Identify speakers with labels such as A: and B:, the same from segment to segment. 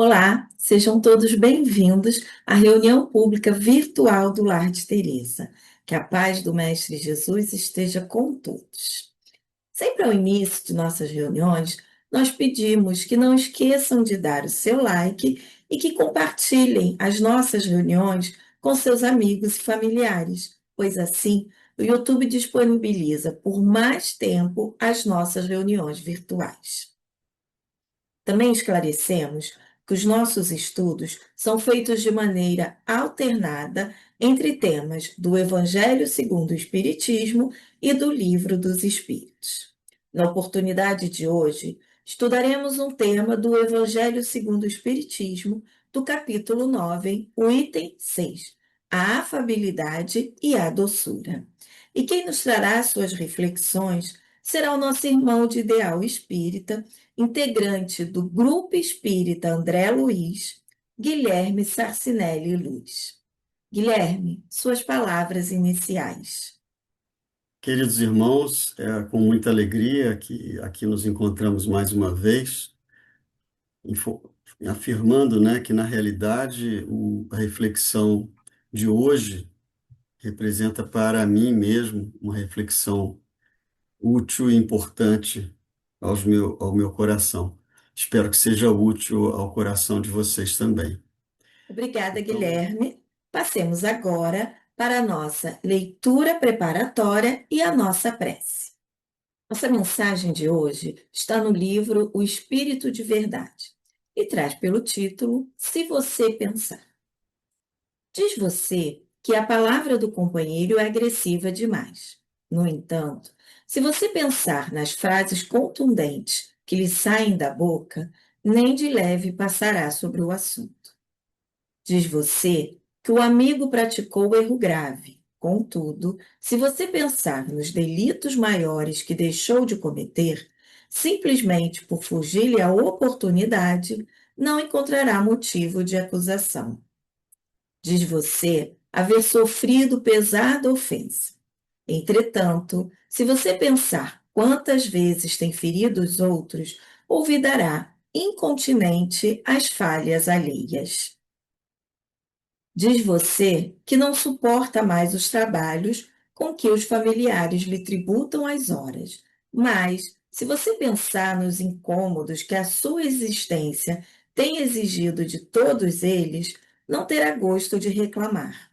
A: Olá, sejam todos bem-vindos à reunião pública virtual do Lar de Teresa. Que a paz do Mestre Jesus esteja com todos. Sempre ao início de nossas reuniões, nós pedimos que não esqueçam de dar o seu like e que compartilhem as nossas reuniões com seus amigos e familiares, pois assim o YouTube disponibiliza por mais tempo as nossas reuniões virtuais. Também esclarecemos que os nossos estudos são feitos de maneira alternada entre temas do Evangelho segundo o Espiritismo e do Livro dos Espíritos. Na oportunidade de hoje, estudaremos um tema do Evangelho segundo o Espiritismo, do capítulo 9, o item 6, a afabilidade e a doçura. E quem nos trará suas reflexões será o nosso irmão de ideal espírita, integrante do Grupo Espírita André Luiz, Guilherme Sarcinelli Luz. Guilherme, suas palavras iniciais.
B: Queridos irmãos, é com muita alegria que aqui nos encontramos mais uma vez, info- afirmando, né, que na realidade a reflexão de hoje representa para mim mesmo uma reflexão útil e importante ao meu coração. Espero que seja útil ao coração de vocês também.
A: Obrigada,
B: Então,
A: Guilherme. Passemos agora para a nossa leitura preparatória e a nossa prece. Nossa mensagem de hoje está no livro O Espírito de Verdade e traz pelo título Se Você Pensar. Diz você que a palavra do companheiro é agressiva demais. No entanto, se você pensar nas frases contundentes que lhe saem da boca, nem de leve passará sobre o assunto. Diz você que o amigo praticou erro grave. Contudo, se você pensar nos delitos maiores que deixou de cometer, simplesmente por fugir-lhe a oportunidade, não encontrará motivo de acusação. Diz você haver sofrido pesada ofensa. Entretanto, se você pensar quantas vezes tem ferido os outros, olvidará incontinente as falhas alheias. Diz você que não suporta mais os trabalhos com que os familiares lhe tributam as horas, mas se você pensar nos incômodos que a sua existência tem exigido de todos eles, não terá gosto de reclamar.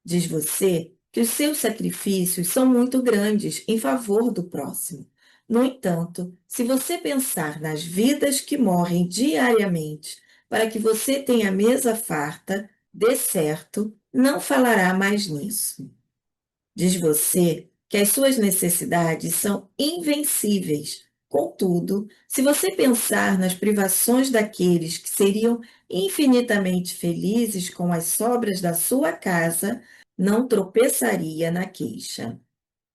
A: Diz você que os seus sacrifícios são muito grandes em favor do próximo. No entanto, se você pensar nas vidas que morrem diariamente para que você tenha mesa farta, de certo, não falará mais nisso. Diz você que as suas necessidades são invencíveis. Contudo, se você pensar nas privações daqueles que seriam infinitamente felizes com as sobras da sua casa, não tropeçaria na queixa.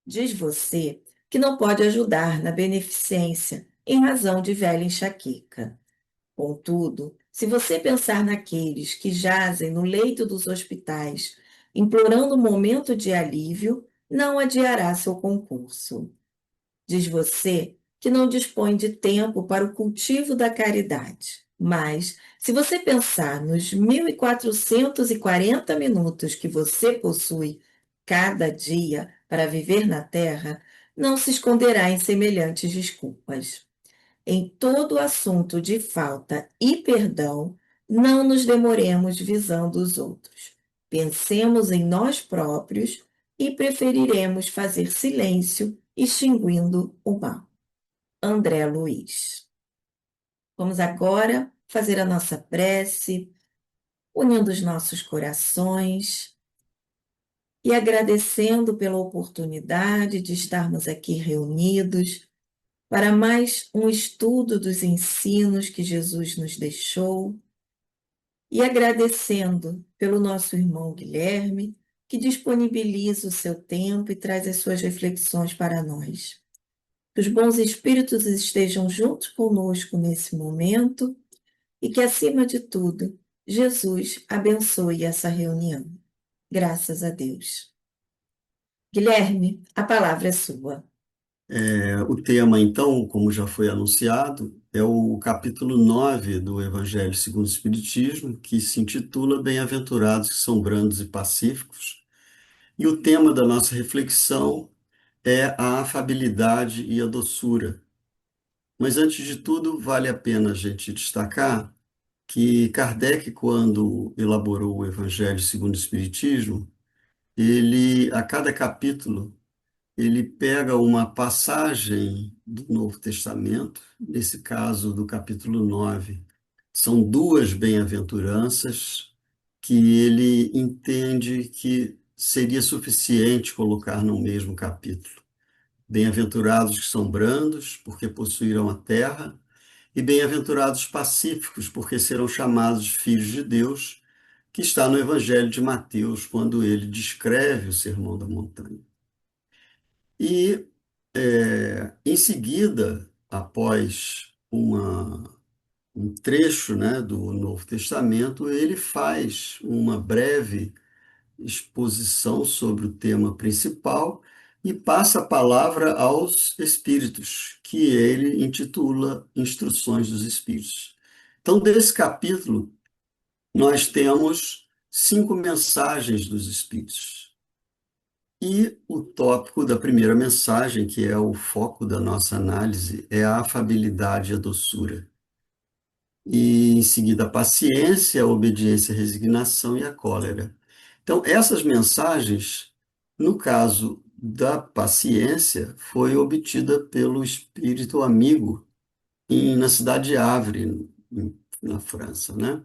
A: Diz você que não pode ajudar na beneficência em razão de velha enxaqueca. Contudo, se você pensar naqueles que jazem no leito dos hospitais, implorando um momento de alívio, não adiará seu concurso. Diz você que não dispõe de tempo para o cultivo da caridade. Mas, se você pensar nos 1440 minutos que você possui cada dia para viver na Terra, não se esconderá em semelhantes desculpas. Em todo assunto de falta e perdão, não nos demoremos visando os outros. Pensemos em nós próprios e preferiremos fazer silêncio, extinguindo o mal. André Luiz. Vamos agora fazer a nossa prece, unindo os nossos corações e agradecendo pela oportunidade de estarmos aqui reunidos para mais um estudo dos ensinos que Jesus nos deixou e agradecendo pelo nosso irmão Guilherme, que disponibiliza o seu tempo e traz as suas reflexões para nós. Que os bons espíritos estejam juntos conosco nesse momento e que, acima de tudo, Jesus abençoe essa reunião. Graças a Deus. Guilherme, a palavra é sua.
B: O tema, então, como já foi anunciado, é o capítulo 9 do Evangelho segundo o Espiritismo, que se intitula Bem-aventurados que são brandos e pacíficos. E o tema da nossa reflexão é a afabilidade e a doçura. Mas, antes de tudo, vale a pena a gente destacar que Kardec, quando elaborou o Evangelho segundo o Espiritismo, a cada capítulo, ele pega uma passagem do Novo Testamento, nesse caso do capítulo 9. São duas bem-aventuranças que ele entende que seria suficiente colocar no mesmo capítulo. Bem-aventurados que são brandos, porque possuirão a terra, e bem-aventurados pacíficos, porque serão chamados filhos de Deus, que está no Evangelho de Mateus, quando ele descreve o Sermão da Montanha. E, em seguida, após um trecho, né, do Novo Testamento, ele faz uma breve exposição sobre o tema principal e passa a palavra aos Espíritos, que ele intitula Instruções dos Espíritos. Então, desse capítulo, nós temos 5 mensagens dos Espíritos. E o tópico da primeira mensagem, que é o foco da nossa análise, é a afabilidade e a doçura. E, em seguida, a paciência, a obediência, a resignação e a cólera. Então, essas mensagens, no caso da paciência, foi obtida pelo espírito amigo na cidade de Havre, na França, né?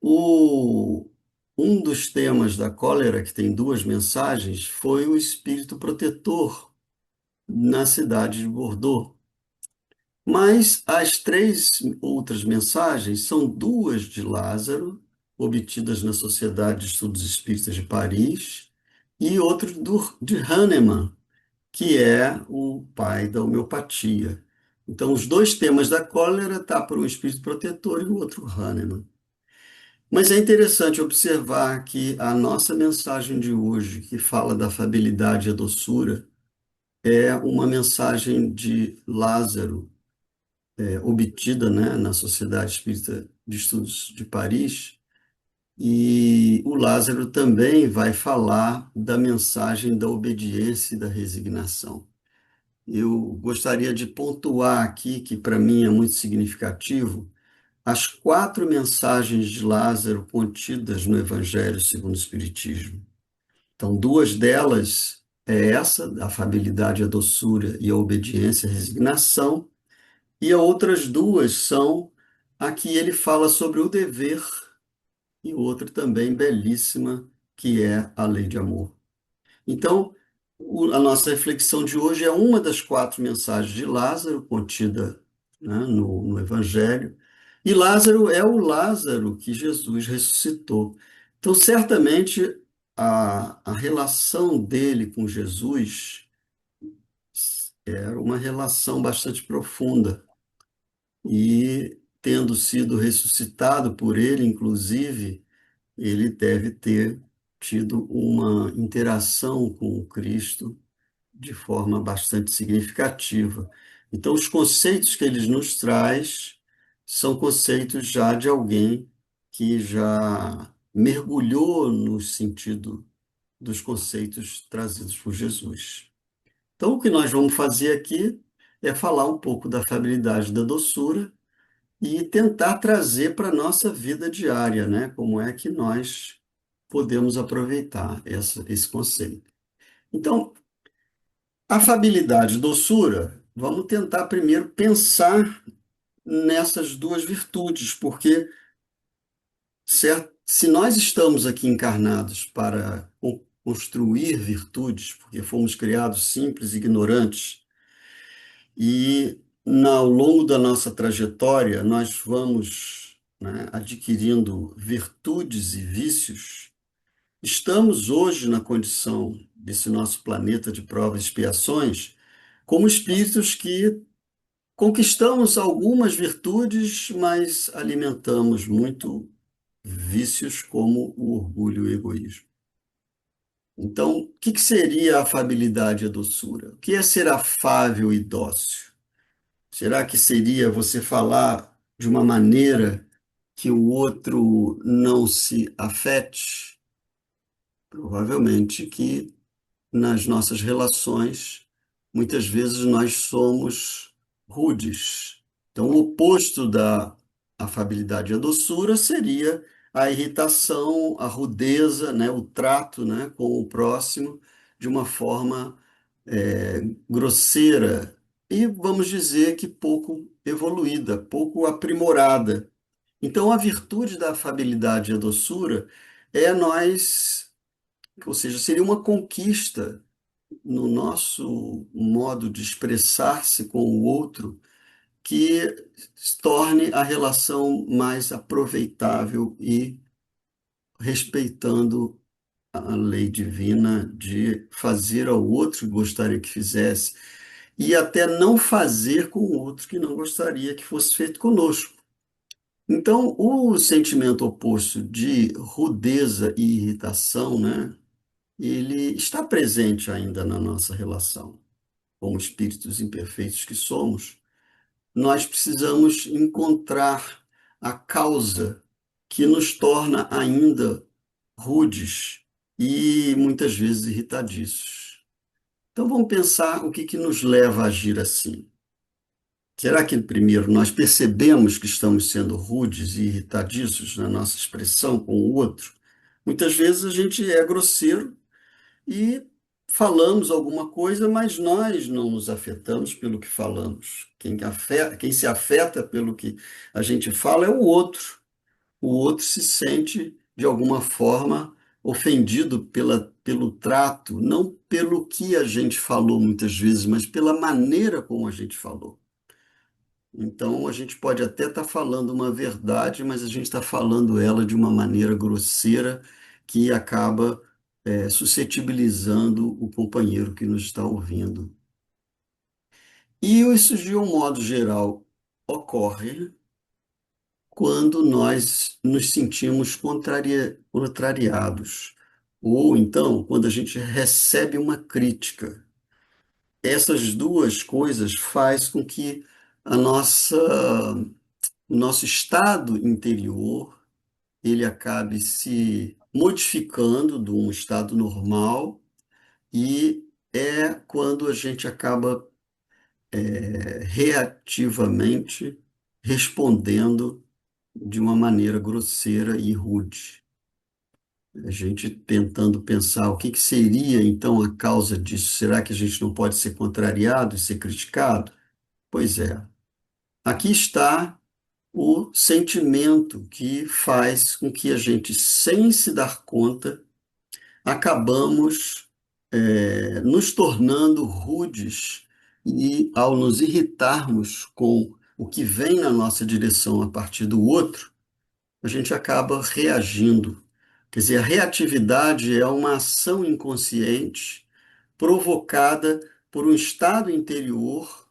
B: O, um dos temas da cólera, que tem 2 mensagens, foi o espírito protetor na cidade de Bordeaux. Mas as 3 outras mensagens são 2 de Lázaro, obtidas na Sociedade de Estudos Espíritas de Paris, e outro de Hahnemann, que é o pai da homeopatia. Então, os 2 temas da cólera estão para um espírito protetor e o outro Hahnemann. Mas é interessante observar que a nossa mensagem de hoje, que fala da afabilidade e a doçura, é uma mensagem de Lázaro, obtida, né, na Sociedade Espírita de Estudos de Paris, e o Lázaro também vai falar da mensagem da obediência e da resignação. Eu gostaria de pontuar aqui, que para mim é muito significativo, as 4 mensagens de Lázaro contidas no Evangelho segundo o Espiritismo. Então, 2 delas é essa, a afabilidade, a doçura e a obediência, a resignação, e as outras 2 são a que ele fala sobre o dever e outra também belíssima, que é a lei de amor. Então, a nossa reflexão de hoje é uma das 4 mensagens de Lázaro, contida, né, no Evangelho. E Lázaro é o Lázaro que Jesus ressuscitou. Então, certamente, a relação dele com Jesus era uma relação bastante profunda. E, tendo sido ressuscitado por ele, inclusive, ele deve ter tido uma interação com o Cristo de forma bastante significativa. Então, os conceitos que ele nos traz são conceitos já de alguém que já mergulhou no sentido dos conceitos trazidos por Jesus. Então, o que nós vamos fazer aqui é falar um pouco da afabilidade, da doçura e tentar trazer para a nossa vida diária, né? Como é que nós podemos aproveitar esse conceito. Então, afabilidade e doçura, vamos tentar primeiro pensar nessas 2 virtudes, porque se nós estamos aqui encarnados para construir virtudes, porque fomos criados simples e ignorantes, e ao longo da nossa trajetória nós vamos, né, adquirindo virtudes e vícios, estamos hoje na condição desse nosso planeta de provas e expiações como espíritos que conquistamos algumas virtudes, mas alimentamos muito vícios como o orgulho e o egoísmo. Então, o que que seria a afabilidade e a doçura? O que é ser afável e dócil? Será que seria você falar de uma maneira que o outro não se afete? Provavelmente que nas nossas relações, muitas vezes nós somos rudes. Então, o oposto da afabilidade e a doçura seria a irritação, a rudeza, né, o trato, né, com o próximo de uma forma grosseira e, vamos dizer, que pouco evoluída, pouco aprimorada. Então, a virtude da afabilidade e a doçura é nós, ou seja, seria uma conquista no nosso modo de expressar-se com o outro que torne a relação mais aproveitável e respeitando a lei divina de fazer ao outro que gostaria que fizesse e até não fazer com o outro que não gostaria que fosse feito conosco. Então, o sentimento oposto de rudeza e irritação, né, ele está presente ainda na nossa relação. Como espíritos imperfeitos que somos, nós precisamos encontrar a causa que nos torna ainda rudes e muitas vezes irritadiços. Então vamos pensar o que que nos leva a agir assim. Será que, primeiro, nós percebemos que estamos sendo rudes e irritadiços na nossa expressão com o outro? Muitas vezes a gente é grosseiro e falamos alguma coisa, mas nós não nos afetamos pelo que falamos. Quem se afeta pelo que a gente fala é o outro. O outro se sente, de alguma forma, ofendido pelo trato, não pelo que a gente falou muitas vezes, mas pela maneira como a gente falou. Então, a gente pode até estar falando uma verdade, mas a gente está falando ela de uma maneira grosseira que acaba, suscetibilizando o companheiro que nos está ouvindo. E isso, de um modo geral, ocorre quando nós nos sentimos contrariados, ou então quando a gente recebe uma crítica. Essas duas coisas faz com que a nossa o nosso estado interior ele acabe se modificando de um estado normal e é quando a gente acaba reativamente respondendo de uma maneira grosseira e rude. A gente tentando pensar o que que seria então a causa disso. Será que a gente não pode ser contrariado e ser criticado? Pois é. Aqui está o sentimento que faz com que a gente, sem se dar conta, acabamos nos tornando rudes e, ao nos irritarmos com o que vem na nossa direção a partir do outro, a gente acaba reagindo. Quer dizer, a reatividade é uma ação inconsciente provocada por um estado interior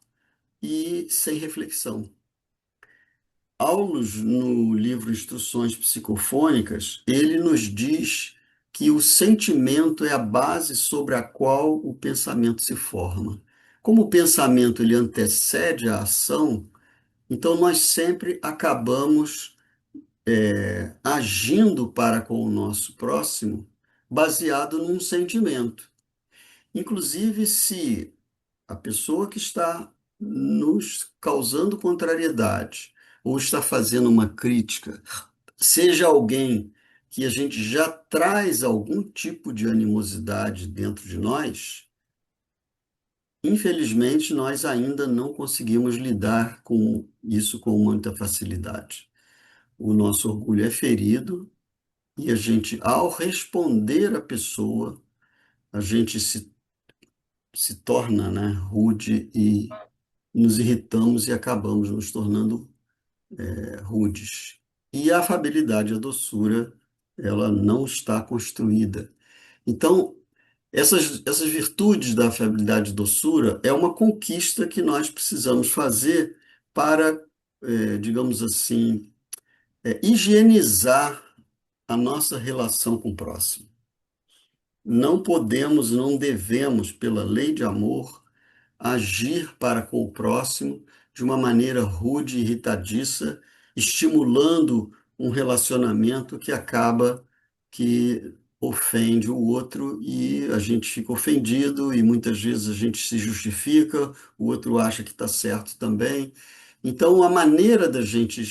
B: e sem reflexão. Aulus, no livro Instruções Psicofônicas, ele nos diz que o sentimento é a base sobre a qual o pensamento se forma. Como o pensamento ele antecede a ação, então nós sempre acabamos agindo para com o nosso próximo baseado num sentimento. Inclusive, se a pessoa que está nos causando contrariedade ou está fazendo uma crítica, seja alguém que a gente já traz algum tipo de animosidade dentro de nós, infelizmente nós ainda não conseguimos lidar com isso com muita facilidade. O nosso orgulho é ferido e a gente, ao responder à pessoa, a gente se torna, né, rude e nos irritamos e acabamos nos tornando rudes. E a afabilidade, a doçura, ela não está construída. Então, essas virtudes da afabilidade e doçura é uma conquista que nós precisamos fazer para, digamos assim, higienizar a nossa relação com o próximo. não podemos, não devemos, pela lei de amor, agir para com o próximo de uma maneira rude e irritadiça, estimulando um relacionamento que acaba que ofende o outro e a gente fica ofendido e muitas vezes a gente se justifica, o outro acha que está certo também. Então, a maneira da gente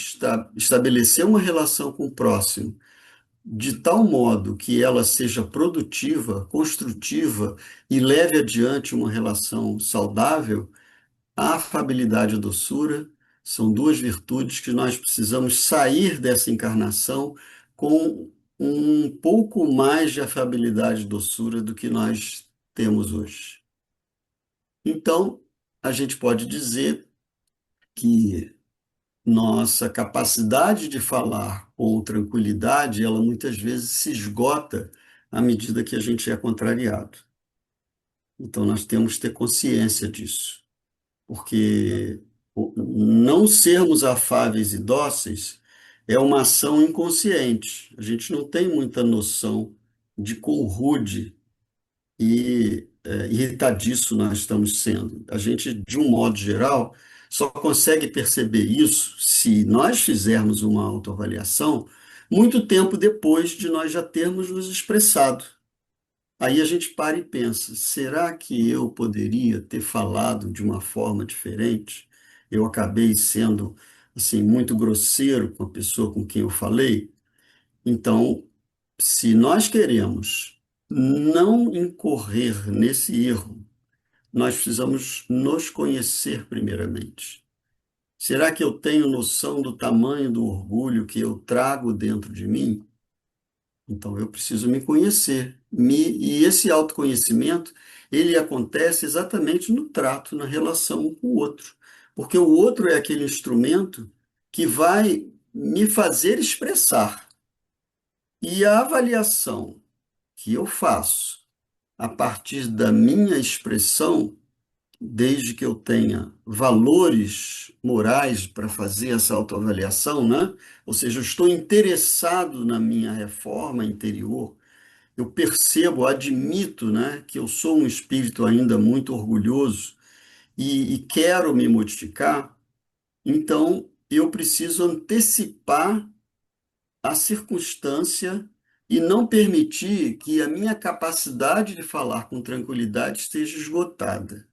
B: estabelecer uma relação com o próximo de tal modo que ela seja produtiva, construtiva e leve adiante uma relação saudável, a afabilidade e a doçura são duas virtudes que nós precisamos sair dessa encarnação com um pouco mais de afabilidade e doçura do que nós temos hoje. Então, a gente pode dizer que nossa capacidade de falar com tranquilidade, ela muitas vezes se esgota à medida que a gente é contrariado. Então, nós temos que ter consciência disso, porque não sermos afáveis e dóceis é uma ação inconsciente. A gente não tem muita noção de quão rude e irritadiço nós estamos sendo. A gente, de um modo geral, só consegue perceber isso se nós fizermos uma autoavaliação muito tempo depois de nós já termos nos expressado. Aí a gente para e pensa: será que eu poderia ter falado de uma forma diferente? Eu acabei sendo assim muito grosseiro com a pessoa com quem eu falei. Então, se nós queremos não incorrer nesse erro, nós precisamos nos conhecer primeiramente. Será que eu tenho noção do tamanho do orgulho que eu trago dentro de mim? Então eu preciso me conhecer. E esse autoconhecimento, ele acontece exatamente no trato, na relação com o outro. Porque o outro é aquele instrumento que vai me fazer expressar. E a avaliação que eu faço a partir da minha expressão, desde que eu tenha valores morais para fazer essa autoavaliação, né? Ou seja, eu estou interessado na minha reforma interior, eu percebo, admito, né, que eu sou um espírito ainda muito orgulhoso e quero me modificar, então eu preciso antecipar a circunstância e não permitir que a minha capacidade de falar com tranquilidade esteja esgotada.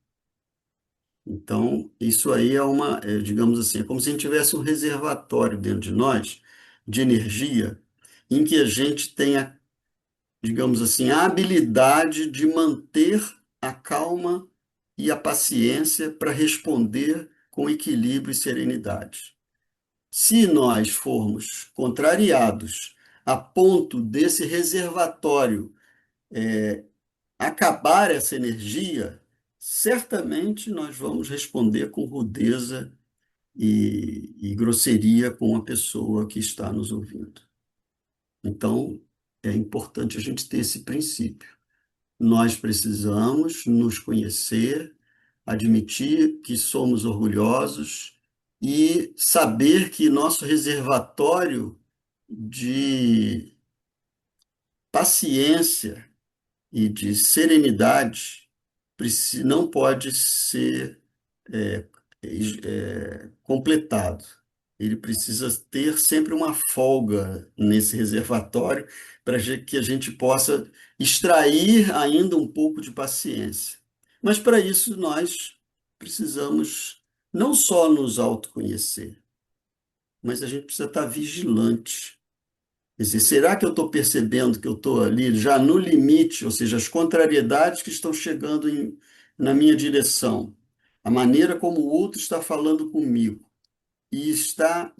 B: Então, isso aí digamos assim, é como se a gente tivesse um reservatório dentro de nós de energia em que a gente tenha, digamos assim, a habilidade de manter a calma e a paciência para responder com equilíbrio e serenidade. Se nós formos contrariados a ponto desse reservatório acabar essa energia, certamente nós vamos responder com rudeza e grosseria com a pessoa que está nos ouvindo. Então, é importante a gente ter esse princípio. Nós precisamos nos conhecer, admitir que somos orgulhosos e saber que nosso reservatório de paciência e de serenidade não pode ser é, completado. Ele precisa ter sempre uma folga nesse reservatório para que a gente possa extrair ainda um pouco de paciência. Mas para isso nós precisamos não só nos autoconhecer, mas a gente precisa estar vigilante. Quer dizer, será que eu estou percebendo que eu estou ali já no limite, ou seja, as contrariedades que estão chegando na minha direção, a maneira como o outro está falando comigo, e está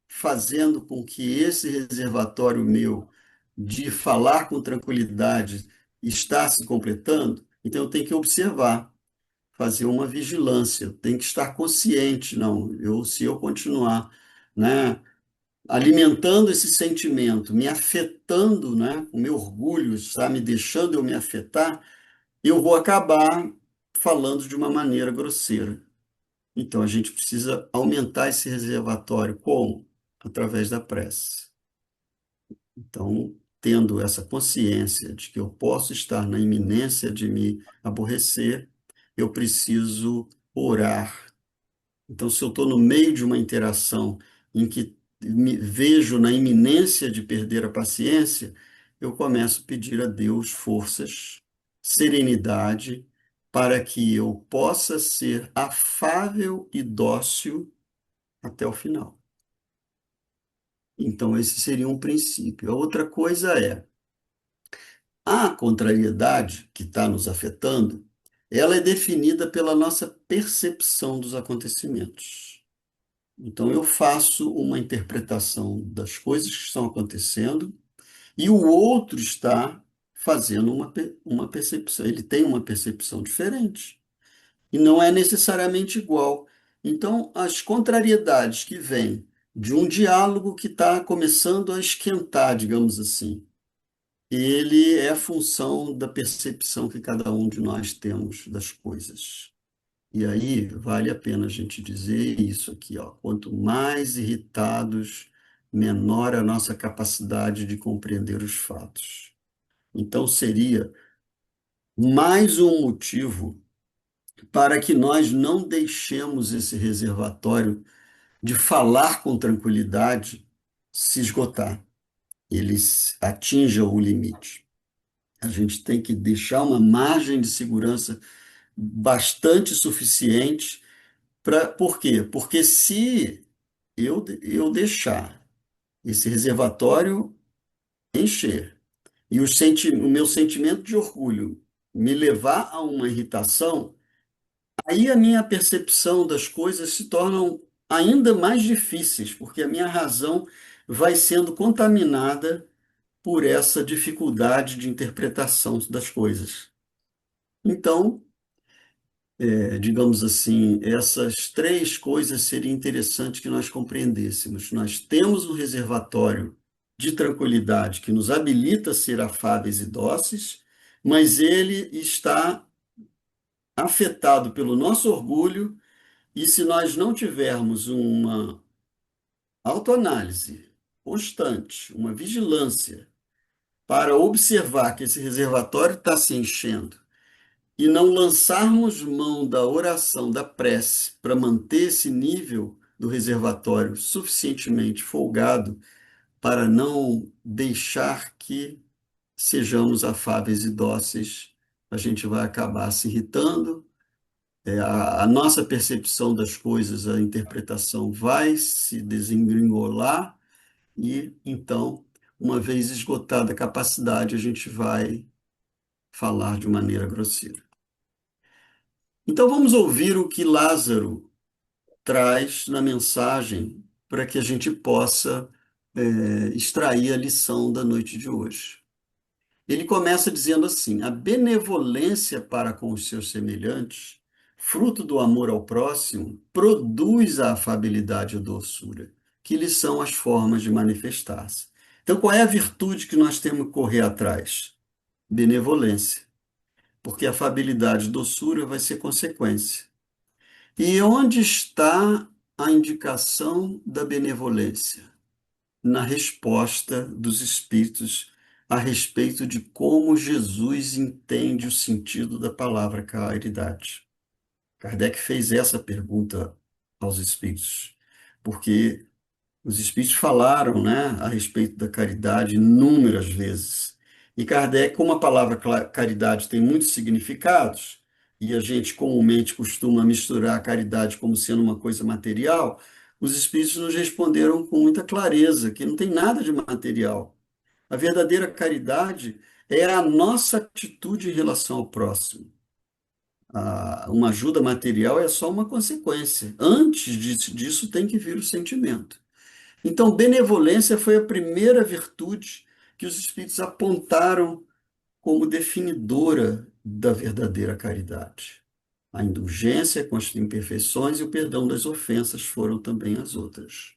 B: fazendo com que esse reservatório meu de falar com tranquilidade está se completando? Então eu tenho que observar, fazer uma vigilância, eu tenho que estar consciente, não, se eu continuar, né, alimentando esse sentimento, me afetando, né? O meu orgulho está me deixando eu me afetar, eu vou acabar falando de uma maneira grosseira. Então a gente precisa aumentar esse reservatório. Como? Através da prece. Então, tendo essa consciência de que eu posso estar na iminência de me aborrecer, eu preciso orar. Então, se eu estou no meio de uma interação em que me vejo na iminência de perder a paciência, eu começo a pedir a Deus forças, serenidade, para que eu possa ser afável e dócil até o final. Então, esse seria um princípio. A outra coisa é, a contrariedade que está nos afetando, ela é definida pela nossa percepção dos acontecimentos. Então, eu faço uma interpretação das coisas que estão acontecendo e o outro está fazendo uma percepção. Ele tem uma percepção diferente e não é necessariamente igual. Então, as contrariedades que vêm de um diálogo que está começando a esquentar, digamos assim, ele é a função da percepção que cada um de nós temos das coisas. E aí vale a pena a gente dizer isso aqui, ó. Quanto mais irritados, menor a nossa capacidade de compreender os fatos. Então seria mais um motivo para que nós não deixemos esse reservatório de falar com tranquilidade se esgotar. Ele atinja o limite. A gente tem que deixar uma margem de segurança bastante suficiente. Por quê? Porque se eu deixar esse reservatório encher e o meu sentimento de orgulho me levar a uma irritação, aí a minha percepção das coisas se tornam ainda mais difíceis, porque a minha razão vai sendo contaminada por essa dificuldade de interpretação das coisas. Então, digamos assim, essas três coisas seria interessante que nós compreendêssemos. Nós temos um reservatório de tranquilidade que nos habilita a ser afáveis e dóceis, mas ele está afetado pelo nosso orgulho, e se nós não tivermos uma autoanálise constante, uma vigilância para observar que esse reservatório está se enchendo, e não lançarmos mão da oração, da prece, para manter esse nível do reservatório suficientemente folgado para não deixar que sejamos afáveis e dóceis, a gente vai acabar se irritando, a nossa percepção das coisas, a interpretação vai se desengringolar e, então, uma vez esgotada a capacidade, a gente vai falar de maneira grosseira. Então vamos ouvir o que Lázaro traz na mensagem para que a gente possa extrair a lição da noite de hoje. Ele começa dizendo assim: a benevolência para com os seus semelhantes, fruto do amor ao próximo, produz a afabilidade e a doçura, que lhes são as formas de manifestar-se. Então, qual é a virtude que nós temos que correr atrás? Benevolência, porque a afabilidade e doçura vai ser consequência. E onde está a indicação da benevolência? Na resposta dos Espíritos a respeito de como Jesus entende o sentido da palavra caridade. Kardec fez essa pergunta aos Espíritos, porque os Espíritos falaram, né, a respeito da caridade inúmeras vezes. E Kardec, como a palavra caridade tem muitos significados, e a gente comumente costuma misturar a caridade como sendo uma coisa material, os Espíritos nos responderam com muita clareza que não tem nada de material. A verdadeira caridade é a nossa atitude em relação ao próximo. Uma ajuda material é só uma consequência. Antes disso tem que vir o sentimento. Então, benevolência foi a primeira virtude que os Espíritos apontaram como definidora da verdadeira caridade. A indulgência com as imperfeições e o perdão das ofensas foram também as outras.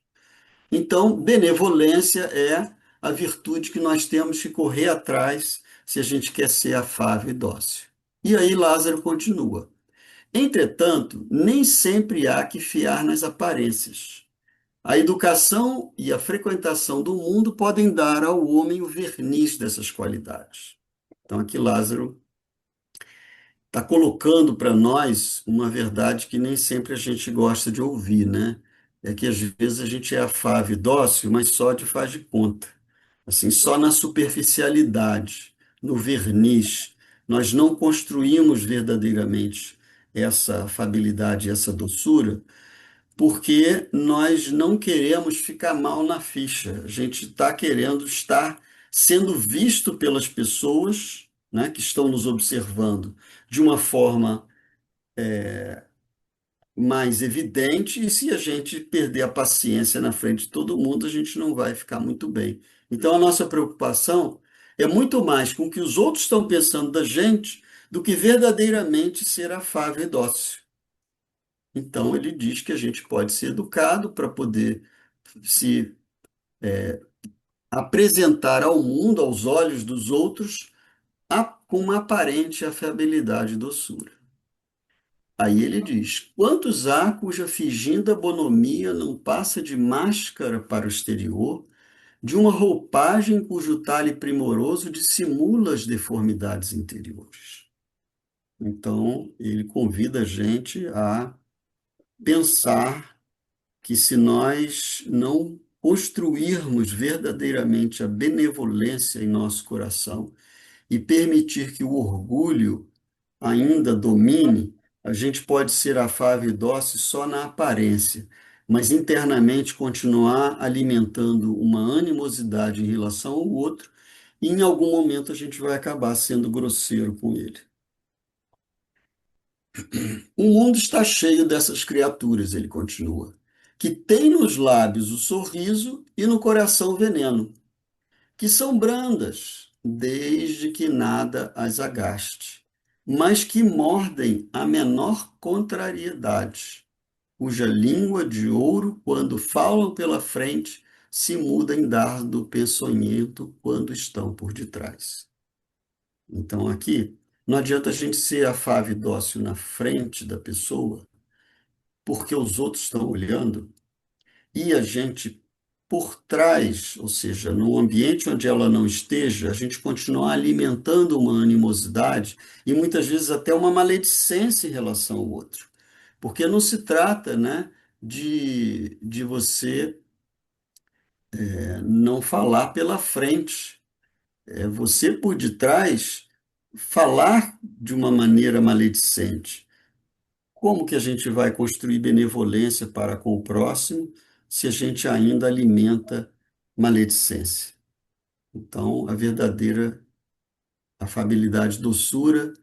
B: Então, benevolência é a virtude que nós temos que correr atrás se a gente quer ser afável e dócil. E aí Lázaro continua. Entretanto, nem sempre há que fiar nas aparências. A educação e a frequentação do mundo podem dar ao homem o verniz dessas qualidades. Então, aqui Lázaro está colocando para nós uma verdade que nem sempre a gente gosta de ouvir, né? É que às vezes a gente é afável e dócil, mas só de faz de conta. Assim, só na superficialidade, no verniz. Nós não construímos verdadeiramente essa afabilidade, essa doçura, porque nós não queremos ficar mal na ficha. A gente está querendo estar sendo visto pelas pessoas, né, que estão nos observando de uma forma mais evidente, e se a gente perder a paciência na frente de todo mundo, a gente não vai ficar muito bem. Então, a nossa preocupação é muito mais com o que os outros estão pensando da gente do que verdadeiramente ser afável e dócil. Então, ele diz que a gente pode ser educado para poder se apresentar ao mundo, aos olhos dos outros, com uma aparente afabilidade e doçura. Aí ele diz: quantos há cuja finginda bonomia não passa de máscara para o exterior, de uma roupagem cujo talhe primoroso dissimula as deformidades interiores? Então, ele convida a gente a pensar que se nós não construirmos verdadeiramente a benevolência em nosso coração e permitir que o orgulho ainda domine, a gente pode ser afável e dócil só na aparência, mas internamente continuar alimentando uma animosidade em relação ao outro, e em algum momento a gente vai acabar sendo grosseiro com ele. O mundo está cheio dessas criaturas, ele continua, que têm nos lábios o sorriso e no coração o veneno, que são brandas, desde que nada as agaste, mas que mordem a menor contrariedade, cuja língua de ouro, quando falam pela frente, se muda em dardo peçonhento quando estão por detrás. Então, aqui, não adianta a gente ser afável e dócil na frente da pessoa, porque os outros estão olhando, e a gente, por trás, ou seja, no ambiente onde ela não esteja, a gente continuar alimentando uma animosidade e muitas vezes até uma maledicência em relação ao outro. Porque não se trata, né, de você não falar pela frente. É você por detrás falar de uma maneira maledicente. Como que a gente vai construir benevolência para com o próximo se a gente ainda alimenta maledicência? Então, a verdadeira afabilidade, doçura,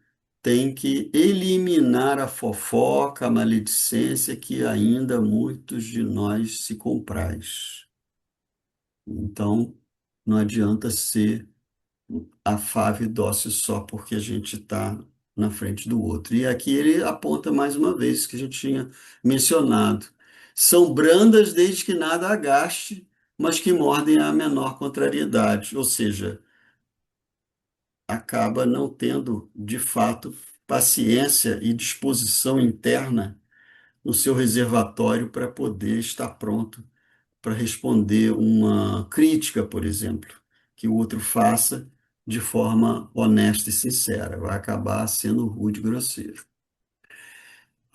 B: tem que eliminar a fofoca, a maledicência que ainda muitos de nós se compraz. Então, não adianta ser afável e dócil só porque a gente está na frente do outro. E aqui ele aponta mais uma vez que a gente tinha mencionado. São brandas desde que nada agaste, mas que mordem a menor contrariedade, ou seja, acaba não tendo, de fato, paciência e disposição interna no seu reservatório para poder estar pronto para responder uma crítica, por exemplo, que o outro faça de forma honesta e sincera. Vai acabar sendo rude e grosseiro.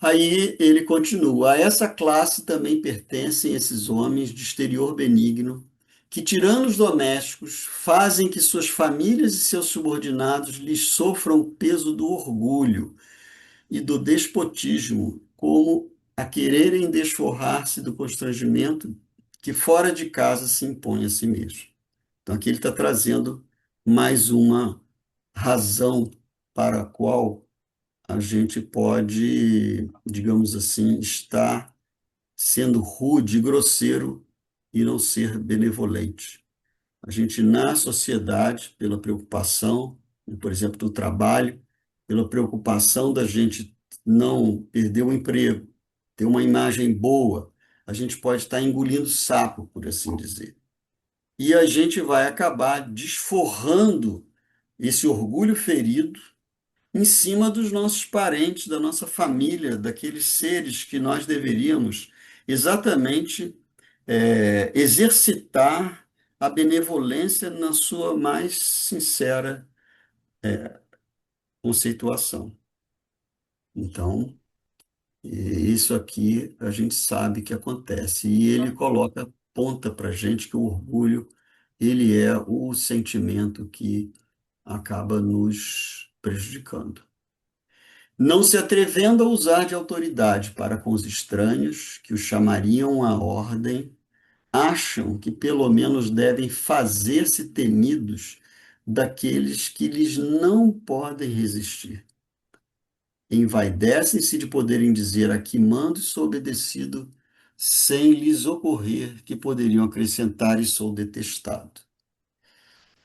B: Aí ele continua: a essa classe também pertencem esses homens de exterior benigno, que, tiranos domésticos, fazem que suas famílias e seus subordinados lhes sofram o peso do orgulho e do despotismo, como a quererem desforrar-se do constrangimento que fora de casa se impõe a si mesmo. Então, aqui ele está trazendo mais uma razão para a qual a gente pode, digamos assim, estar sendo rude e grosseiro e não ser benevolente. A gente, na sociedade, pela preocupação, por exemplo, do trabalho, pela preocupação da gente não perder o emprego, ter uma imagem boa, a gente pode estar engolindo sapo, por assim dizer. E a gente vai acabar desforrando esse orgulho ferido em cima dos nossos parentes, da nossa família, daqueles seres que nós deveríamos exatamente exercitar a benevolência na sua mais sincera conceituação. Então, isso aqui a gente sabe que acontece. E ele coloca, ponta para a gente que o orgulho, ele é o sentimento que acaba nos prejudicando. Não se atrevendo a usar de autoridade para com os estranhos, que o chamariam à ordem, acham que pelo menos devem fazer-se temidos daqueles que lhes não podem resistir. Envaidecem-se de poderem dizer aqui mando e sou obedecido, sem lhes ocorrer que poderiam acrescentar e sou detestado.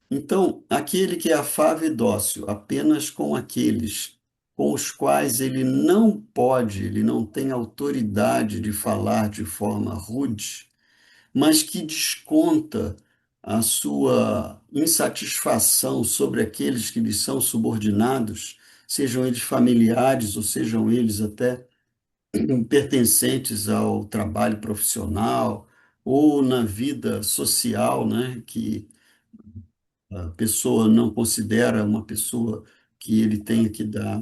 B: Então, aquele que é afável e dócil apenas com aqueles com os quais ele não pode, ele não tem autoridade de falar de forma rude, mas que desconta a sua insatisfação sobre aqueles que lhe são subordinados, sejam eles familiares ou sejam eles até pertencentes ao trabalho profissional ou na vida social, né, que a pessoa não considera uma pessoa que ele tenha que dar,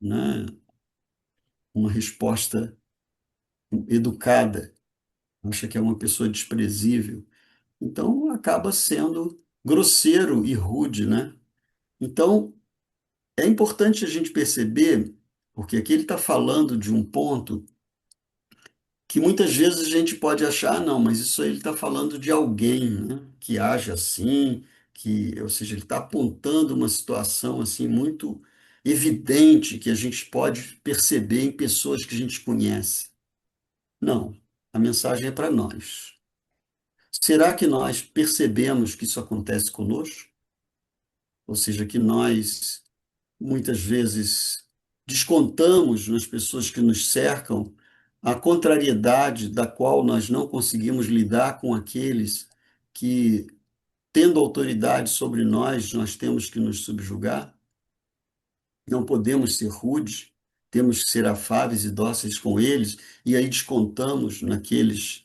B: né, uma resposta educada, acha que é uma pessoa desprezível. Então, acaba sendo grosseiro e rude, né? Então, é importante a gente perceber, porque aqui ele está falando de um ponto que muitas vezes a gente pode achar, "Ah, não, mas isso aí ele está falando de alguém, né, que age assim, que, ou seja, ele está apontando uma situação assim muito evidente que a gente pode perceber em pessoas que a gente conhece. Não, a mensagem é para nós. Será que nós percebemos que isso acontece conosco? Ou seja, que nós muitas vezes descontamos nas pessoas que nos cercam a contrariedade da qual nós não conseguimos lidar com aqueles que, tendo autoridade sobre nós, nós temos que nos subjugar. Não podemos ser rudes, temos que ser afáveis e dóceis com eles, e aí descontamos naqueles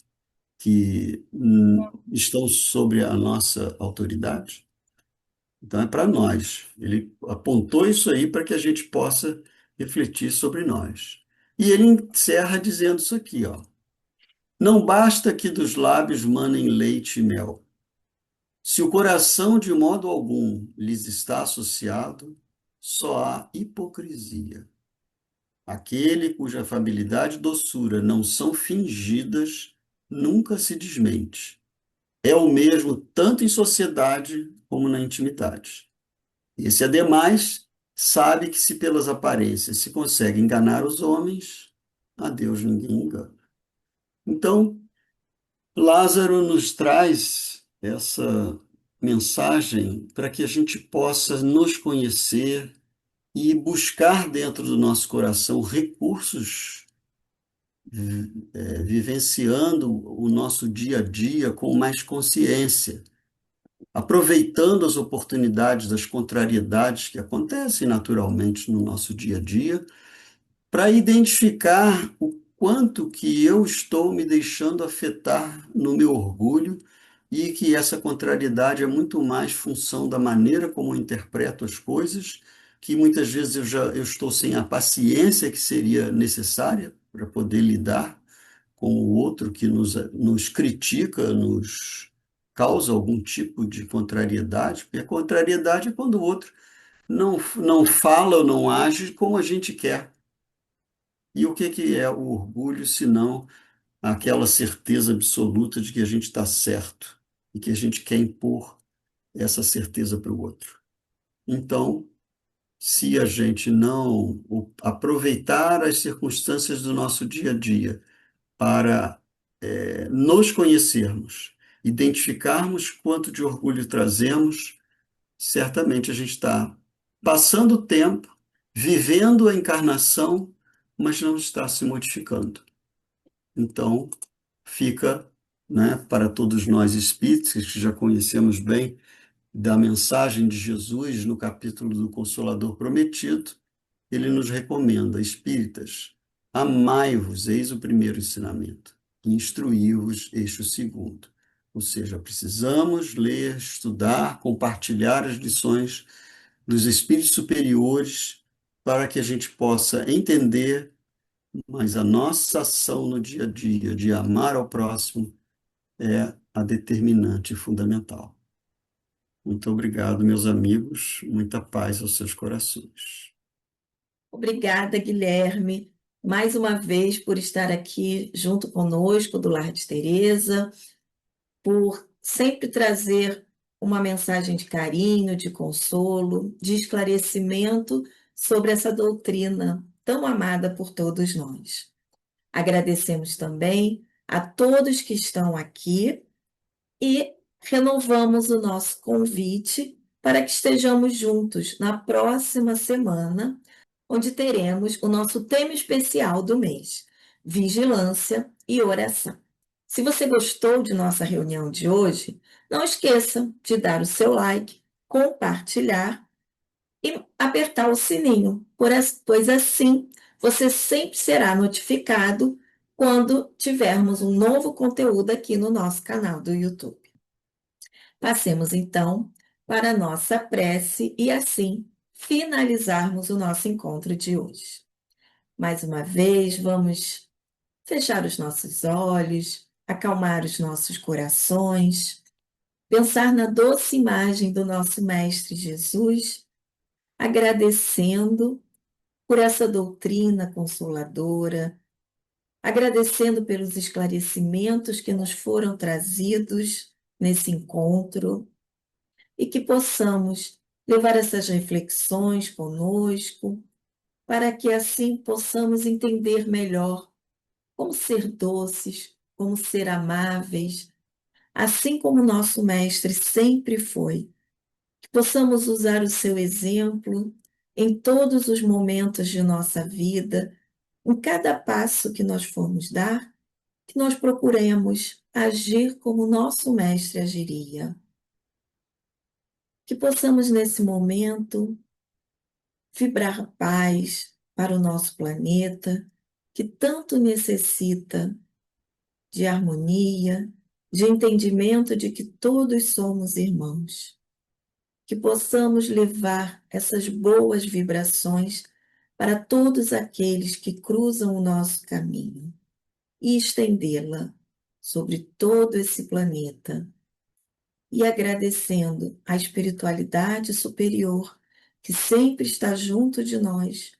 B: que estão sobre a nossa autoridade. Então, é para nós. Ele apontou isso aí para que a gente possa refletir sobre nós. E ele encerra dizendo isso aqui, ó. Não basta que dos lábios manem leite e mel. Se o coração de modo algum lhes está associado, só há hipocrisia. Aquele cuja afabilidade e doçura não são fingidas, nunca se desmente. É o mesmo tanto em sociedade como na intimidade. Esse, ademais, sabe que se pelas aparências se consegue enganar os homens, a Deus ninguém engana. Então, Lázaro nos traz essa mensagem para que a gente possa nos conhecer e buscar dentro do nosso coração recursos, vivenciando o nosso dia a dia com mais consciência, aproveitando as oportunidades das contrariedades que acontecem naturalmente no nosso dia a dia, para identificar o quanto que eu estou me deixando afetar no meu orgulho e que essa contrariedade é muito mais função da maneira como eu interpreto as coisas, que muitas vezes eu estou sem a paciência que seria necessária para poder lidar com o outro que nos critica, nos causa algum tipo de contrariedade, porque a contrariedade é quando o outro não fala ou não age como a gente quer. E o que que é o orgulho, senão aquela certeza absoluta de que a gente está certo e que a gente quer impor essa certeza para o outro? Então, se a gente não aproveitar as circunstâncias do nosso dia a dia para nos conhecermos, identificarmos quanto de orgulho trazemos, certamente a gente está passando o tempo, vivendo a encarnação, mas não está se modificando. Então, fica, né, para todos nós espíritas, que já conhecemos bem da mensagem de Jesus no capítulo do Consolador Prometido, ele nos recomenda, espíritas, amai-vos, eis o primeiro ensinamento. que instruí-vos este o segundo. Ou seja, precisamos ler, estudar, compartilhar as lições dos espíritos superiores para que a gente possa entender, mas a nossa ação no dia a dia de amar ao próximo é a determinante e fundamental. Muito obrigado, meus amigos. Muita paz aos seus corações.
A: Obrigada, Guilherme, mais uma vez por estar aqui junto conosco do Lar de Teresa, por sempre trazer uma mensagem de carinho, de consolo, de esclarecimento sobre essa doutrina tão amada por todos nós. Agradecemos também a todos que estão aqui e renovamos o nosso convite para que estejamos juntos na próxima semana, onde teremos o nosso tema especial do mês: vigilância e oração. Se você gostou de nossa reunião de hoje, não esqueça de dar o seu like, compartilhar e apertar o sininho, pois assim você sempre será notificado quando tivermos um novo conteúdo aqui no nosso canal do YouTube. Passemos então para a nossa prece e assim finalizarmos o nosso encontro de hoje. Mais uma vez, vamos fechar os nossos olhos, acalmar os nossos corações, pensar na doce imagem do nosso Mestre Jesus, agradecendo por essa doutrina consoladora, agradecendo pelos esclarecimentos que nos foram trazidos nesse encontro e que possamos levar essas reflexões conosco, para que assim possamos entender melhor como ser doces, como ser amáveis, assim como nosso Mestre sempre foi. Que possamos usar o seu exemplo em todos os momentos de nossa vida, em cada passo que nós formos dar, que nós procuremos agir como nosso Mestre agiria. Que possamos, nesse momento, vibrar paz para o nosso planeta, que tanto necessita de harmonia, de entendimento de que todos somos irmãos. Que possamos levar essas boas vibrações para todos aqueles que cruzam o nosso caminho e estendê-la sobre todo esse planeta. E agradecendo a espiritualidade superior que sempre está junto de nós,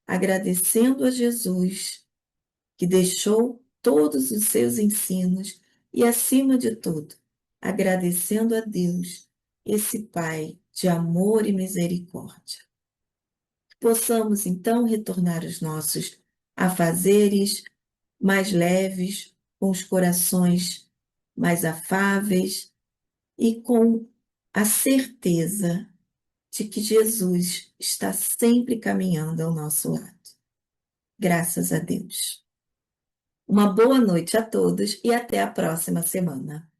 A: agradecendo a Jesus que deixou todos os seus ensinos e, acima de tudo, agradecendo a Deus, esse Pai de amor e misericórdia. Que possamos então retornar os nossos afazeres mais leves, com os corações mais afáveis e com a certeza de que Jesus está sempre caminhando ao nosso lado. Graças a Deus. Uma boa noite a todos e até a próxima semana.